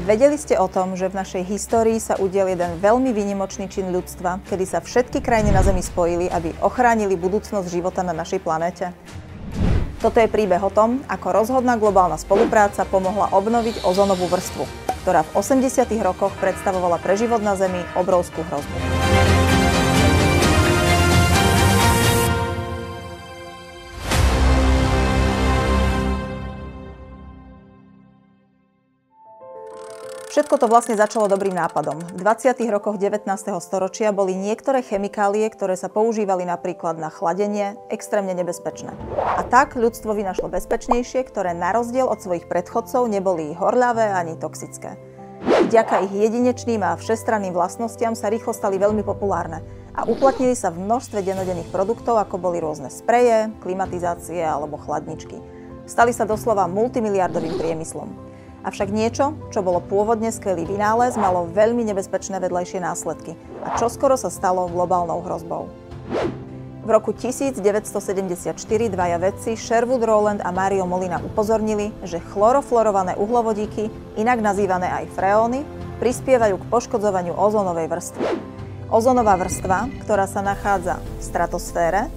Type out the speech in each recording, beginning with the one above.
Vedeli ste o tom, že v našej histórii sa udial jeden veľmi výnimočný čin ľudstva, kedy sa všetky krajiny na Zemi spojili, aby ochránili budúcnosť života na našej planéte? Toto je príbeh o tom, ako rozhodná globálna spolupráca pomohla obnoviť ozónovú vrstvu, ktorá v 80. rokoch predstavovala pre život na Zemi obrovskú hrozbu. Všetko to vlastne začalo dobrým nápadom. V 20. rokoch 19. storočia boli niektoré chemikálie, ktoré sa používali napríklad na chladenie, extrémne nebezpečné. A tak ľudstvo vynašlo bezpečnejšie, ktoré na rozdiel od svojich predchodcov neboli horľavé ani toxické. Vďaka ich jedinečným a všestranným vlastnostiam sa rýchlo stali veľmi populárne a uplatnili sa v množstve dennodenných produktov, ako boli rôzne spreje, klimatizácie alebo chladničky. Stali sa doslova multimiliardovým priemyslom. Avšak niečo, čo bolo pôvodne skvelý vynález, malo veľmi nebezpečné vedľajšie následky a čoskoro sa stalo globálnou hrozbou. V roku 1974 dvaja vedci Sherwood Rowland a Mario Molina upozornili, že chlorofluorované uhlovodíky, inak nazývané aj freóny, prispievajú k poškodzovaniu ozónovej vrstvy. Ozónová vrstva, ktorá sa nachádza v stratosfére,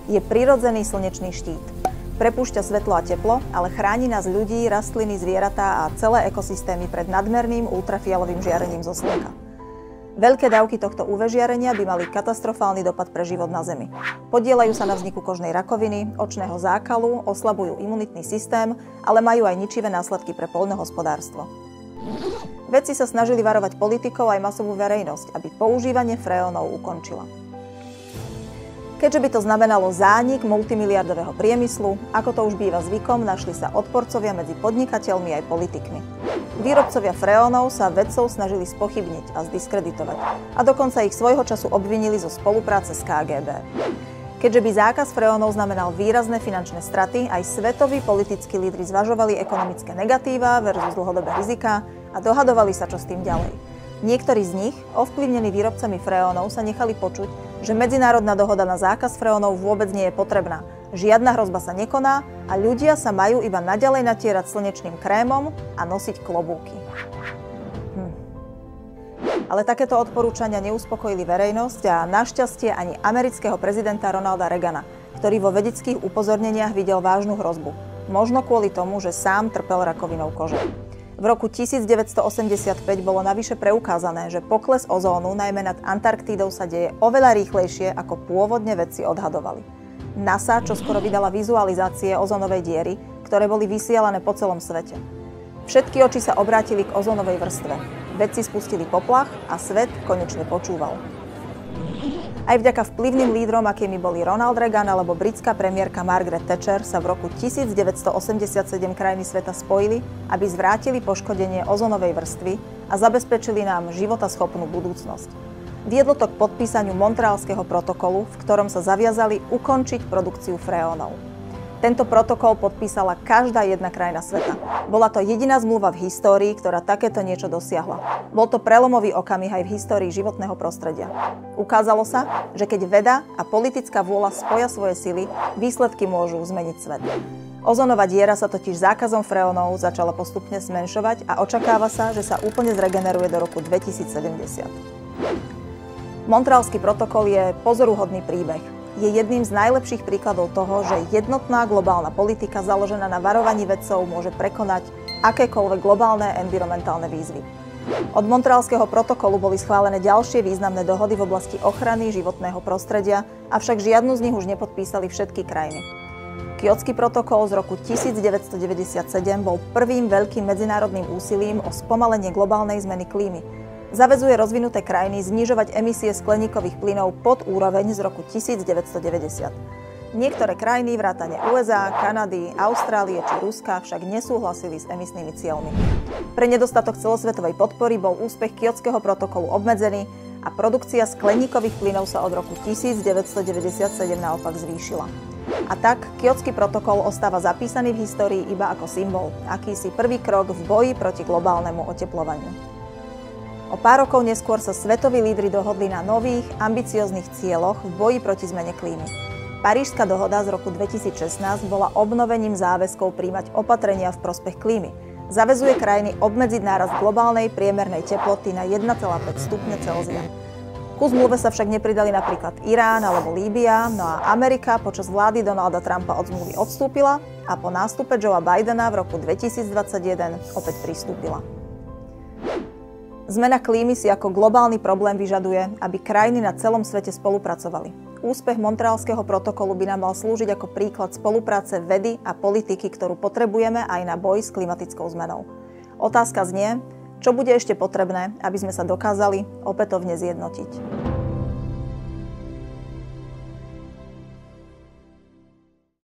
je prirodzený slnečný štít. Prepúšťa svetlo a teplo, ale chráni nás ľudí, rastliny, zvieratá a celé ekosystémy pred nadmerným ultrafialovým žiarením zo slnka. Veľké dávky tohto UV žiarenia by mali katastrofálny dopad pre život na Zemi. Podieľajú sa na vzniku kožnej rakoviny, očného zákalu, oslabujú imunitný systém, ale majú aj ničivé následky pre poľnohospodárstvo. Vedci sa snažili varovať politikov aj masovú verejnosť, aby používanie freónov ukončila. Keďže by to znamenalo zánik multimiliardového priemyslu, ako to už býva zvykom, našli sa odporcovia medzi podnikateľmi aj politikmi. Výrobcovia freónov sa vedcov snažili spochybniť a zdiskreditovať a dokonca ich svojho času obvinili zo spolupráce s KGB. Keďže by zákaz freónov znamenal výrazné finančné straty, aj svetoví politickí lídri zvažovali ekonomické negatíva versus dlhodobé riziká a dohadovali sa, čo s tým ďalej. Niektorí z nich, ovplyvnení výrobcami freónov, sa nechali počuť, že medzinárodná dohoda na zákaz freónov vôbec nie je potrebná. Žiadna hrozba sa nekoná a ľudia sa majú iba naďalej natierať slnečným krémom a nosiť klobúky. Ale takéto odporúčania neuspokojili verejnosť a našťastie ani amerického prezidenta Ronalda Reagana, ktorý vo vedeckých upozorneniach videl vážnu hrozbu. Možno kvôli tomu, že sám trpel rakovinou kože. V roku 1985 bolo navyše preukázané, že pokles ozónu, najmä nad Antarktídou, sa deje oveľa rýchlejšie, ako pôvodne vedci odhadovali. NASA čoskoro vydala vizualizácie ozónovej diery, ktoré boli vysielané po celom svete. Všetky oči sa obrátili k ozónovej vrstve. Vedci spustili poplach a svet konečne počúval. Aj vďaka vplyvným lídrom, akými boli Ronald Reagan alebo britská premiérka Margaret Thatcher, sa v roku 1987 krajiny sveta spojili, aby zvrátili poškodenie ozónovej vrstvy a zabezpečili nám životaschopnú budúcnosť. Viedlo to k podpísaniu Montrealského protokolu, v ktorom sa zaviazali ukončiť produkciu freónov. Tento protokol podpísala každá jedna krajina sveta. Bola to jediná zmluva v histórii, ktorá takéto niečo dosiahla. Bol to prelomový okamih aj v histórii životného prostredia. Ukázalo sa, že keď veda a politická vôľa spoja svoje sily, výsledky môžu zmeniť svet. Ozónová diera sa totiž zákazom freónov začala postupne zmenšovať a očakáva sa, že sa úplne zregeneruje do roku 2070. Montrealský protokol je pozoruhodný príbeh. Je jedným z najlepších príkladov toho, že jednotná globálna politika založená na varovaní vedcov môže prekonať akékoľvek globálne environmentálne výzvy. Od Montrealského protokolu boli schválené ďalšie významné dohody v oblasti ochrany životného prostredia, avšak žiadnu z nich už nepodpísali všetky krajiny. Kjótsky protokol z roku 1997 bol prvým veľkým medzinárodným úsilím o spomalenie globálnej zmeny klímy. Zaväzuje rozvinuté krajiny znižovať emisie skleníkových plynov pod úroveň z roku 1990. Niektoré krajiny vrátane USA, Kanady, Austrálie či Ruska však nesúhlasili s emisnými cieľmi. Pre nedostatok celosvetovej podpory bol úspech Kjótskeho protokolu obmedzený a produkcia skleníkových plynov sa od roku 1997 naopak zvýšila. A tak Kjótsky protokol ostáva zapísaný v histórii iba ako symbol, akýsi prvý krok v boji proti globálnemu otepľovaniu. O pár rokov neskôr sa svetoví lídri dohodli na nových, ambicióznych cieľoch v boji proti zmene klímy. Parížska dohoda z roku 2016 bola obnovením záväzkov prijímať opatrenia v prospech klímy. Zaväzuje krajiny obmedziť nárast globálnej priemernej teploty na 1,5 stupňa Celzia. Ku zmluve sa však nepridali napríklad Irán alebo Líbia, no a Amerika počas vlády Donalda Trumpa od zmluvy odstúpila a po nástupe Joea Bidena v roku 2021 opäť pristúpila. Zmena klímy si ako globálny problém vyžaduje, aby krajiny na celom svete spolupracovali. Úspech Montrealského protokolu by nám mal slúžiť ako príklad spolupráce vedy a politiky, ktorú potrebujeme aj na boj s klimatickou zmenou. Otázka znie, čo bude ešte potrebné, aby sme sa dokázali opätovne zjednotiť.